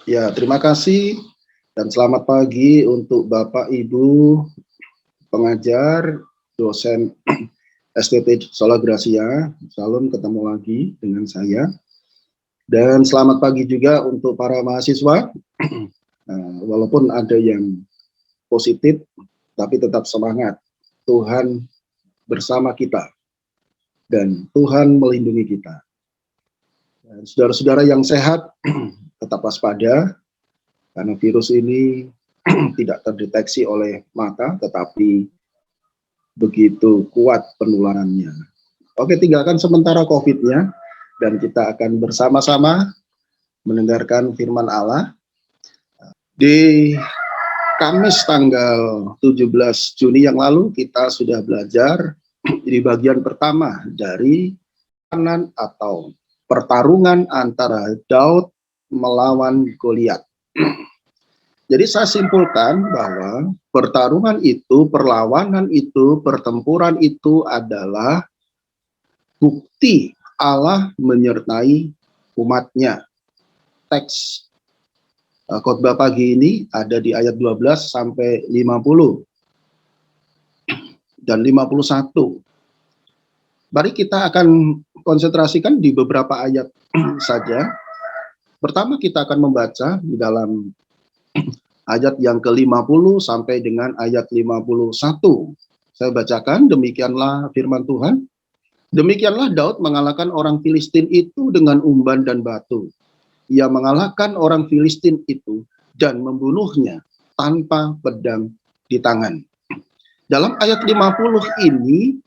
Ya, terima kasih dan selamat pagi untuk Bapak Ibu pengajar, dosen STT Sola Gracia. Salam ketemu lagi dengan saya. Dan selamat pagi juga untuk para mahasiswa. Walaupun ada yang positif, tapi tetap semangat. Tuhan bersama kita dan Tuhan melindungi kita. Saudara-saudara yang sehat, tetap waspada, karena virus ini tidak terdeteksi oleh mata, tetapi begitu kuat penularannya. Oke, tinggalkan sementara COVID-nya, dan kita akan bersama-sama mendengarkan firman Allah. Di Kamis tanggal 17 Juni yang lalu, kita sudah belajar di bagian pertama dari atau pertarungan antara Daud melawan Goliat. Jadi saya simpulkan bahwa pertarungan itu, perlawanan itu, pertempuran itu adalah bukti Allah menyertai umatnya. Teks khotbah pagi ini ada di ayat 12 sampai 50 dan 51. Mari kita akan konsentrasikan di beberapa ayat saja. Pertama kita akan membaca di dalam ayat yang ke-50 sampai dengan ayat 51. Saya bacakan, demikianlah firman Tuhan. Demikianlah Daud mengalahkan orang Filistin itu dengan umban dan batu. Ia mengalahkan orang Filistin itu dan membunuhnya tanpa pedang di tangan. Dalam ayat 50 ini,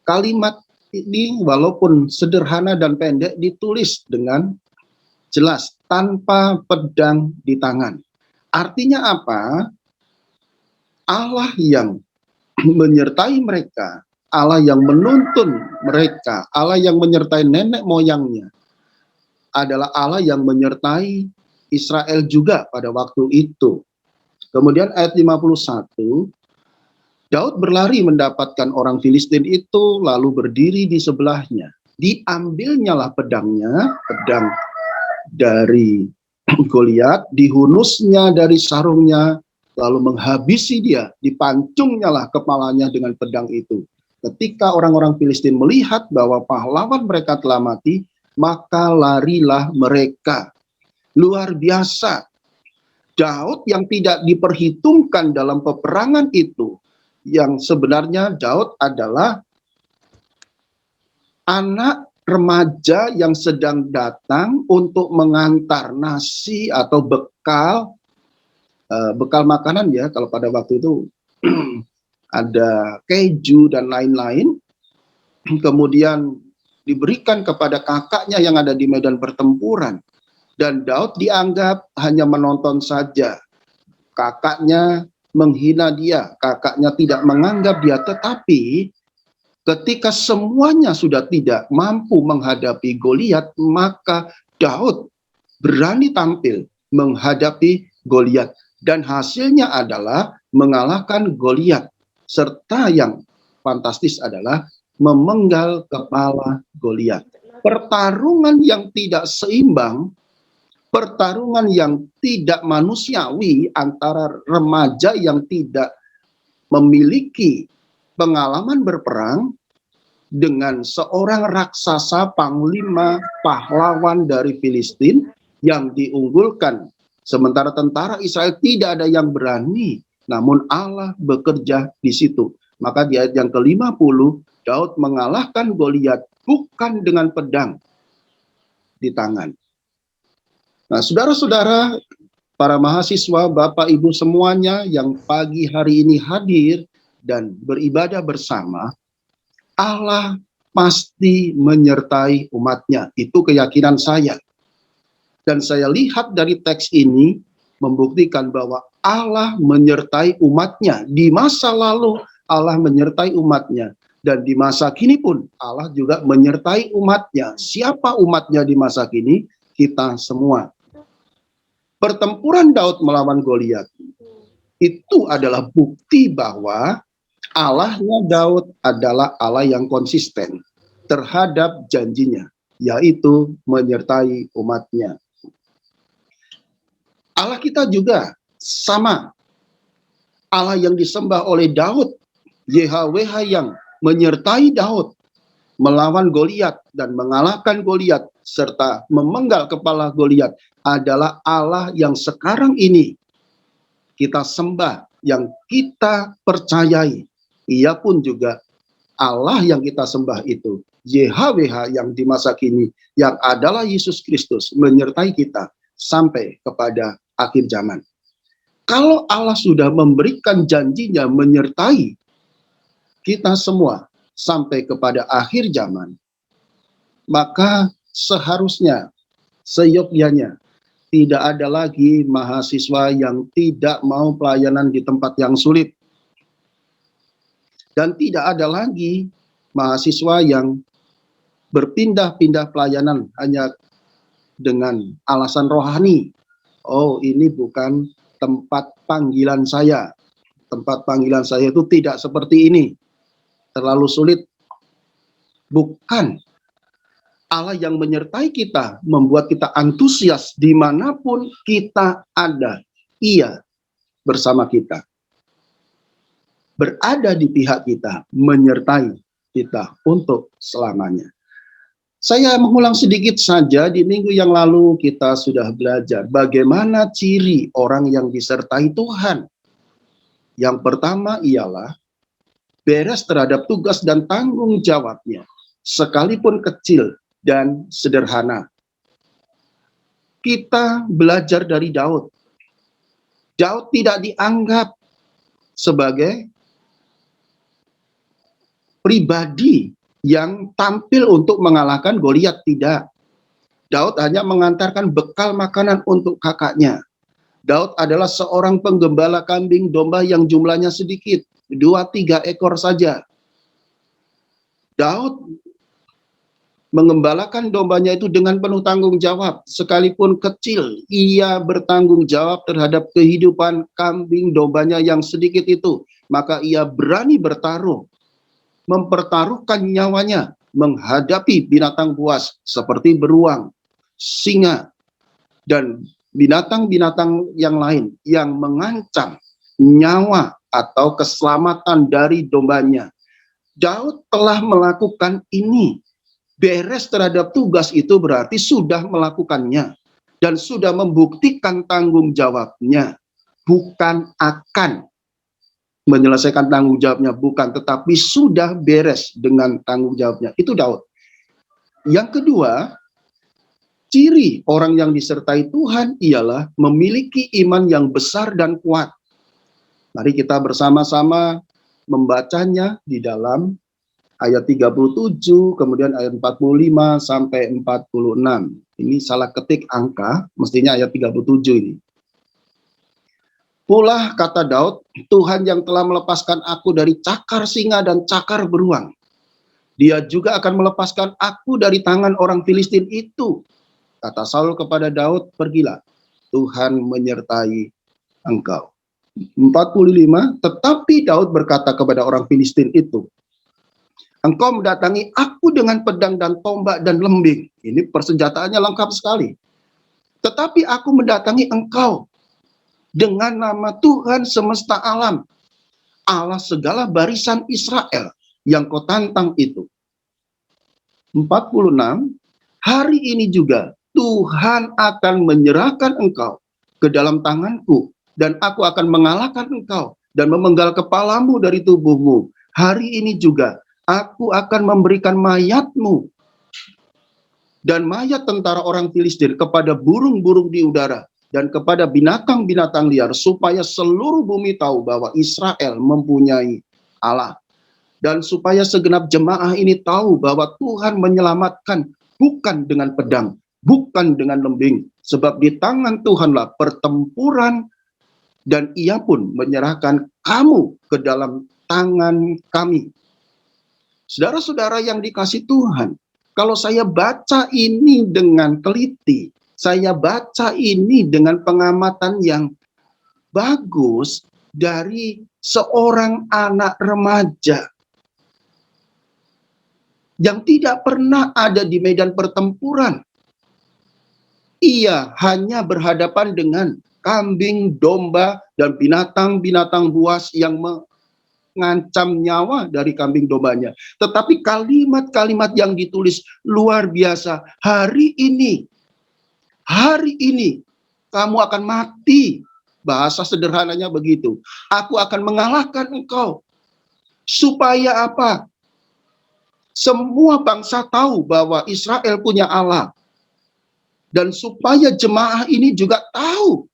kalimat ini walaupun sederhana dan pendek ditulis dengan jelas, tanpa pedang di tangan. Artinya apa? Allah yang menyertai mereka, Allah yang menuntun mereka, Allah yang menyertai nenek moyangnya, adalah Allah yang menyertai Israel juga pada waktu itu. Kemudian ayat 51, Daud berlari mendapatkan orang Filistin itu, lalu berdiri di sebelahnya. Diambilnyalah pedangnya, pedang dari Goliat, dihunusnya dari sarungnya, lalu menghabisi dia, dipancungnyalah kepalanya dengan pedang itu. Ketika orang-orang Filistin melihat bahwa pahlawan mereka telah mati, maka larilah mereka. Luar biasa. Daud yang tidak diperhitungkan dalam peperangan itu, yang sebenarnya Daud adalah anak remaja yang sedang datang untuk mengantar nasi atau bekal makanan ya, kalau pada waktu itu ada keju dan lain-lain, kemudian diberikan kepada kakaknya yang ada di medan pertempuran, dan Daud dianggap hanya menonton saja. Kakaknya menghina dia, kakaknya tidak menganggap dia, tetapi ketika semuanya sudah tidak mampu menghadapi Goliat, maka Daud berani tampil menghadapi Goliat, dan hasilnya adalah mengalahkan Goliat, serta yang fantastis adalah memenggal kepala Goliat. Pertarungan yang tidak seimbang, pertarungan yang tidak manusiawi antara remaja yang tidak memiliki pengalaman berperang dengan seorang raksasa panglima pahlawan dari Filistin yang diunggulkan. Sementara tentara Israel tidak ada yang berani, namun Allah bekerja di situ. Maka di ayat yang ke-50, Daud mengalahkan Goliat bukan dengan pedang di tangan. Nah, saudara-saudara, para mahasiswa, Bapak Ibu semuanya yang pagi hari ini hadir dan beribadah bersama, Allah pasti menyertai umatnya. Itu keyakinan saya. Dan saya lihat dari teks ini membuktikan bahwa Allah menyertai umatnya. Di masa lalu Allah menyertai umatnya. Dan di masa kini pun Allah juga menyertai umatnya. Siapa umatnya di masa kini? Kita semua. Pertempuran Daud melawan Goliat itu adalah bukti bahwa Allahnya Daud adalah Allah yang konsisten terhadap janjinya, yaitu menyertai umatnya. Allah kita juga sama. Allah yang disembah oleh Daud, YHWH yang menyertai Daud melawan Goliat dan mengalahkan Goliat serta memenggal kepala Goliat adalah Allah yang sekarang ini kita sembah, yang kita percayai. Ia pun juga Allah yang kita sembah itu, YHWH yang di masa kini, yang adalah Yesus Kristus, menyertai kita sampai kepada akhir zaman. Kalau Allah sudah memberikan janjinya menyertai kita semua sampai kepada akhir zaman, maka seharusnya, seyogyanya, tidak ada lagi mahasiswa yang tidak mau pelayanan di tempat yang sulit. Dan tidak ada lagi mahasiswa yang berpindah-pindah pelayanan hanya dengan alasan rohani. Oh, ini bukan tempat panggilan saya. Tempat panggilan saya itu tidak seperti ini. Terlalu sulit. Bukan. Allah yang menyertai kita, membuat kita antusias dimanapun kita ada. Ia bersama kita. Berada di pihak kita, menyertai kita untuk selamanya. Saya mengulang sedikit saja, di minggu yang lalu kita sudah belajar bagaimana ciri orang yang disertai Tuhan. Yang pertama ialah beres terhadap tugas dan tanggung jawabnya, sekalipun kecil dan sederhana. Kita belajar dari Daud. Daud tidak dianggap sebagai pribadi yang tampil untuk mengalahkan Goliat, tidak. Daud hanya mengantarkan bekal makanan untuk kakaknya. Daud adalah seorang penggembala kambing domba yang jumlahnya sedikit, 2-3 ekor saja. Daud mengembalakan dombanya itu dengan penuh tanggung jawab, sekalipun kecil, ia bertanggung jawab terhadap kehidupan kambing dombanya yang sedikit itu. Maka ia berani bertaruh, mempertaruhkan nyawanya menghadapi binatang buas seperti beruang, singa, dan binatang-binatang yang lain yang mengancam nyawa atau keselamatan dari dombanya. Daud telah melakukan ini. Beres terhadap tugas itu berarti sudah melakukannya dan sudah membuktikan tanggung jawabnya, bukan akan menyelesaikan tanggung jawabnya, bukan, tetapi sudah beres dengan tanggung jawabnya. Itu Daud. Yang kedua, ciri orang yang disertai Tuhan ialah memiliki iman yang besar dan kuat. Mari kita bersama-sama membacanya di dalam ayat 37, kemudian ayat 45 sampai 46. Ini salah ketik angka, mestinya ayat 37 ini. Pula kata Daud, Tuhan yang telah melepaskan aku dari cakar singa dan cakar beruang, Dia juga akan melepaskan aku dari tangan orang Filistin itu. Kata Saul kepada Daud, pergilah, Tuhan menyertai engkau. 45, tetapi Daud berkata kepada orang Filistin itu, engkau mendatangi aku dengan pedang dan tombak dan lembing. Ini persenjataannya lengkap sekali. Tetapi aku mendatangi engkau dengan nama Tuhan semesta alam, Allah segala barisan Israel yang kau tantang itu. 46, hari ini juga Tuhan akan menyerahkan engkau ke dalam tanganku, dan aku akan mengalahkan engkau dan memenggal kepalamu dari tubuhmu. Hari ini juga aku akan memberikan mayatmu dan mayat tentara orang Filistin kepada burung-burung di udara dan kepada binatang-binatang liar, supaya seluruh bumi tahu bahwa Israel mempunyai Allah. Dan supaya segenap jemaah ini tahu bahwa Tuhan menyelamatkan bukan dengan pedang, bukan dengan lembing, sebab di tangan Tuhanlah pertempuran, dan Ia pun menyerahkan kamu ke dalam tangan kami. Saudara-saudara yang dikasihi Tuhan, kalau saya baca ini dengan teliti, saya baca ini dengan pengamatan yang bagus dari seorang anak remaja yang tidak pernah ada di medan pertempuran. Ia hanya berhadapan dengan kambing, domba, dan binatang-binatang buas yang mengancam nyawa dari kambing dombanya. Tetapi kalimat-kalimat yang ditulis luar biasa. Hari ini kamu akan mati. Bahasa sederhananya begitu. Aku akan mengalahkan engkau. Supaya apa? Semua bangsa tahu bahwa Israel punya Allah. Dan supaya jemaah ini juga tahu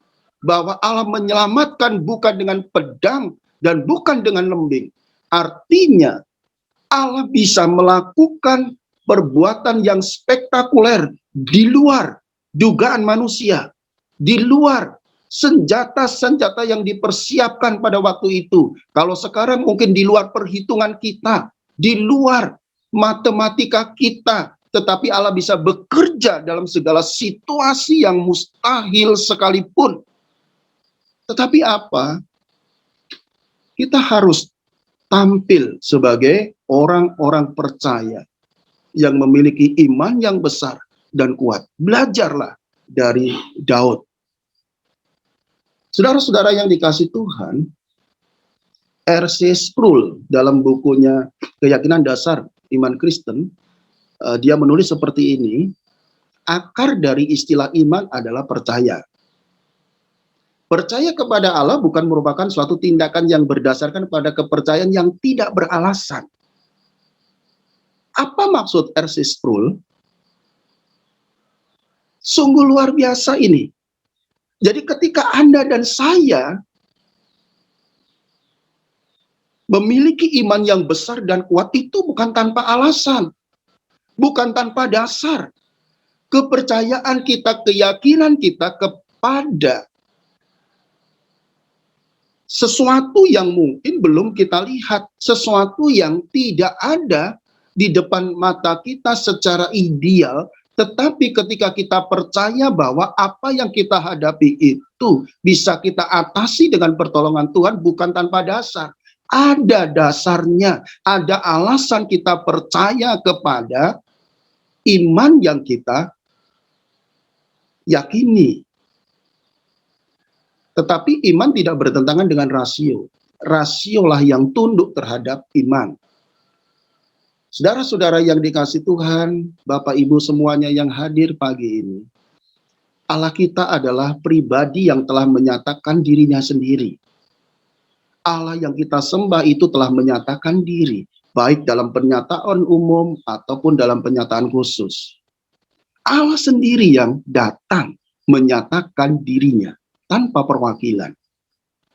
bahwa Allah menyelamatkan bukan dengan pedang dan bukan dengan lembing. Artinya Allah bisa melakukan perbuatan yang spektakuler di luar dugaan manusia, di luar senjata-senjata yang dipersiapkan pada waktu itu. Kalau sekarang mungkin di luar perhitungan kita, di luar matematika kita, tetapi Allah bisa bekerja dalam segala situasi yang mustahil sekalipun. Tetapi apa? Kita harus tampil sebagai orang-orang percaya yang memiliki iman yang besar dan kuat. Belajarlah dari Daud. Saudara-saudara yang dikasih Tuhan, R.C. Sproul dalam bukunya Keyakinan Dasar Iman Kristen, dia menulis seperti ini, akar dari istilah iman adalah percaya. Percaya kepada Allah bukan merupakan suatu tindakan yang berdasarkan pada kepercayaan yang tidak beralasan. Apa maksud R.C. Sproul? Sungguh luar biasa ini. Jadi ketika Anda dan saya memiliki iman yang besar dan kuat, itu bukan tanpa alasan. Bukan tanpa dasar. Kepercayaan kita, keyakinan kita kepada sesuatu yang mungkin belum kita lihat, sesuatu yang tidak ada di depan mata kita secara ideal, tetapi ketika kita percaya bahwa apa yang kita hadapi itu bisa kita atasi dengan pertolongan Tuhan, bukan tanpa dasar. Ada dasarnya, ada alasan kita percaya kepada iman yang kita yakini. Tetapi iman tidak bertentangan dengan rasio. Rasiolah yang tunduk terhadap iman. Saudara-saudara yang dikasih Tuhan, Bapak Ibu semuanya yang hadir pagi ini, Allah kita adalah pribadi yang telah menyatakan dirinya sendiri. Allah yang kita sembah itu telah menyatakan diri, baik dalam pernyataan umum ataupun dalam pernyataan khusus. Allah sendiri yang datang menyatakan dirinya tanpa perwakilan.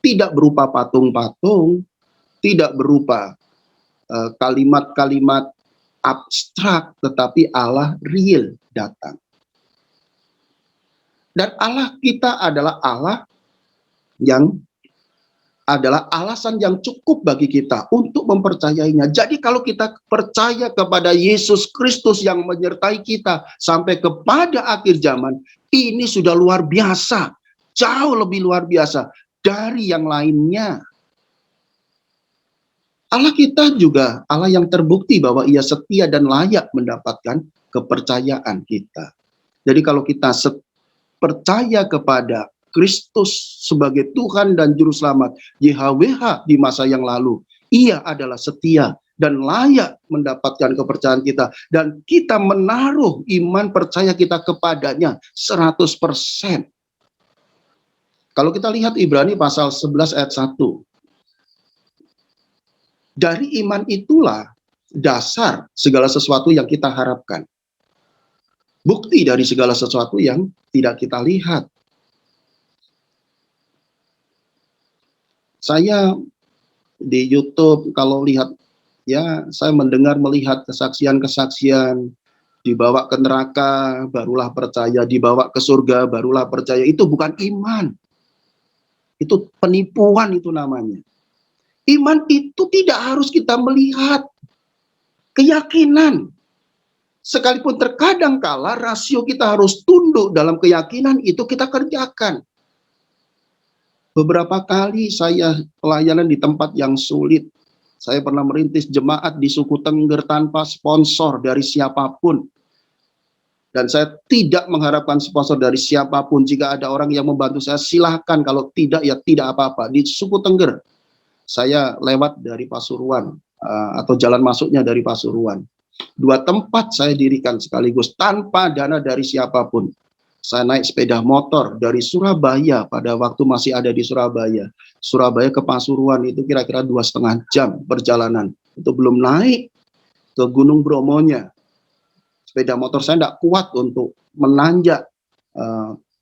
Tidak berupa patung-patung, tidak berupa kalimat-kalimat abstrak, tetapi Allah real datang. Dan Allah kita adalah Allah yang adalah alasan yang cukup bagi kita untuk mempercayainya. Jadi kalau kita percaya kepada Yesus Kristus yang menyertai kita sampai kepada akhir zaman, ini sudah luar biasa, jauh lebih luar biasa dari yang lainnya. Allah kita juga Allah yang terbukti bahwa Ia setia dan layak mendapatkan kepercayaan kita. Jadi kalau kita percaya kepada Kristus sebagai Tuhan dan Juru Selamat, YHWH di masa yang lalu, Ia adalah setia dan layak mendapatkan kepercayaan kita. Dan kita menaruh iman percaya kita kepadanya 100%. Kalau kita lihat Ibrani pasal 11 ayat 1. Dari iman itulah dasar segala sesuatu yang kita harapkan. Bukti dari segala sesuatu yang tidak kita lihat. Saya di YouTube kalau lihat, ya saya melihat kesaksian-kesaksian, dibawa ke neraka barulah percaya, dibawa ke surga barulah percaya. Itu bukan iman. Itu penipuan itu namanya. Iman itu tidak harus kita melihat. Keyakinan. Sekalipun terkadang kala rasio kita harus tunduk dalam keyakinan, itu kita kerjakan. Beberapa kali saya pelayanan di tempat yang sulit. Saya pernah merintis jemaat di suku Tengger tanpa sponsor dari siapapun. Dan saya tidak mengharapkan sponsor dari siapapun. Jika ada orang yang membantu saya, silahkan. Kalau tidak, ya tidak apa-apa. Di suku Tengger, saya lewat dari Pasuruan, atau jalan masuknya dari Pasuruan. 2 tempat saya dirikan sekaligus tanpa dana dari siapapun. Saya naik sepeda motor dari Surabaya pada waktu masih ada di Surabaya. Surabaya ke Pasuruan itu kira-kira 2,5 jam perjalanan. Itu belum naik ke Gunung Bromonya. Sepeda motor saya tidak kuat untuk menanjak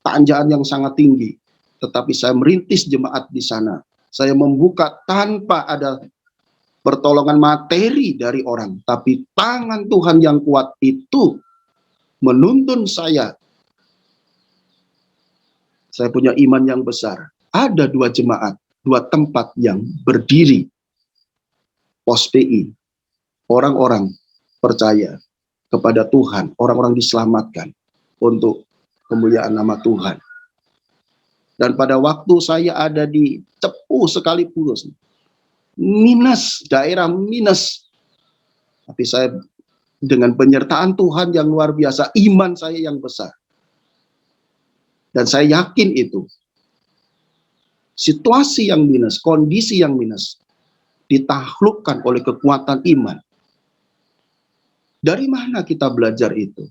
tanjakan yang sangat tinggi. Tetapi saya merintis jemaat di sana. Saya membuka tanpa ada pertolongan materi dari orang. Tapi tangan Tuhan yang kuat itu menuntun saya. Saya punya iman yang besar. Ada 2 jemaat, 2 tempat yang berdiri. Pos PI. Orang-orang percaya kepada Tuhan, orang-orang diselamatkan untuk kemuliaan nama Tuhan. Dan pada waktu saya ada di Cepu sekalipun, minus, daerah minus, tapi saya dengan penyertaan Tuhan yang luar biasa, iman saya yang besar. Dan saya yakin itu, situasi yang minus, kondisi yang minus, ditaklukkan oleh kekuatan iman. Dari mana kita belajar itu?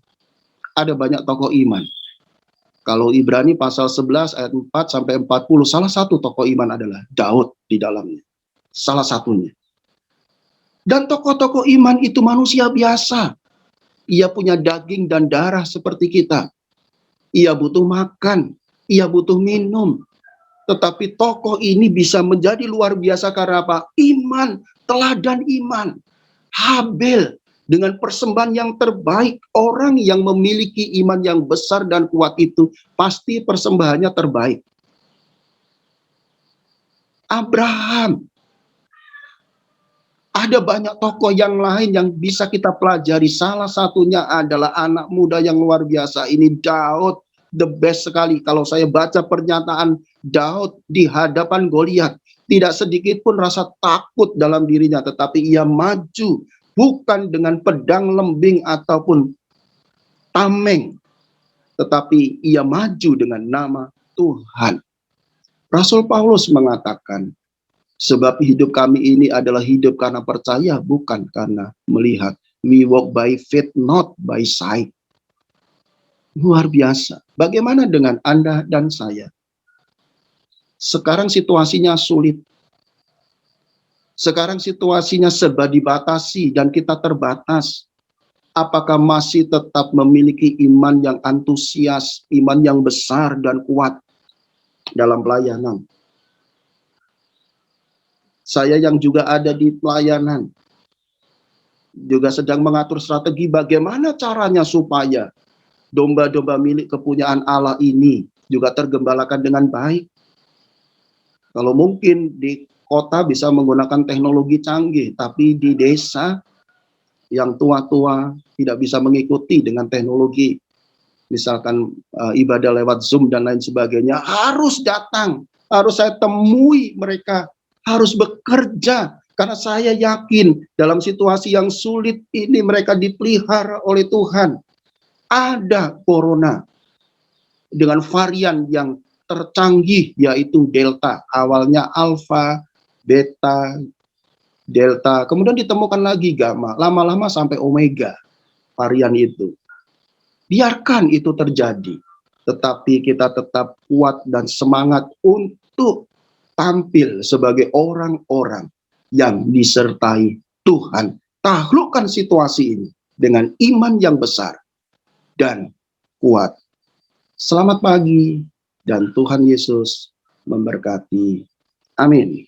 Ada banyak tokoh iman. Kalau Ibrani pasal 11 ayat 4 sampai 40, salah satu tokoh iman adalah Daud di dalamnya. Salah satunya. Dan tokoh-tokoh iman itu manusia biasa. Ia punya daging dan darah seperti kita. Ia butuh makan, ia butuh minum. Tetapi tokoh ini bisa menjadi luar biasa karena apa? Iman, teladan iman. Habel dengan persembahan yang terbaik. Orang yang memiliki iman yang besar dan kuat itu pasti persembahannya terbaik. Abraham. Ada banyak tokoh yang lain yang bisa kita pelajari. Salah satunya adalah anak muda yang luar biasa. Ini Daud, the best sekali. Kalau saya baca pernyataan Daud di hadapan Goliat, tidak sedikit pun rasa takut dalam dirinya, tetapi ia maju bukan dengan pedang lembing ataupun tameng, tetapi ia maju dengan nama Tuhan. Rasul Paulus mengatakan, sebab hidup kami ini adalah hidup karena percaya, bukan karena melihat. We walk by faith, not by sight. Luar biasa. Bagaimana dengan Anda dan saya? Sekarang situasinya sulit. Sekarang situasinya serba dibatasi dan kita terbatas. Apakah masih tetap memiliki iman yang antusias, iman yang besar dan kuat dalam pelayanan? Saya yang juga ada di pelayanan, juga sedang mengatur strategi bagaimana caranya supaya domba-domba milik kepunyaan Allah ini juga tergembalakan dengan baik. Kalau mungkin di kota bisa menggunakan teknologi canggih, tapi di desa yang tua-tua tidak bisa mengikuti dengan teknologi. Misalkan ibadah lewat Zoom dan lain sebagainya, harus datang, harus saya temui mereka, harus bekerja, karena saya yakin dalam situasi yang sulit ini mereka dipelihara oleh Tuhan. Ada corona dengan varian yang tercanggih yaitu Delta, awalnya Alpha, Beta, Delta, kemudian ditemukan lagi Gamma, lama-lama sampai Omega varian itu. Biarkan itu terjadi, tetapi kita tetap kuat dan semangat untuk tampil sebagai orang-orang yang disertai Tuhan. Taklukkan situasi ini dengan iman yang besar dan kuat. Selamat pagi dan Tuhan Yesus memberkati. Amin.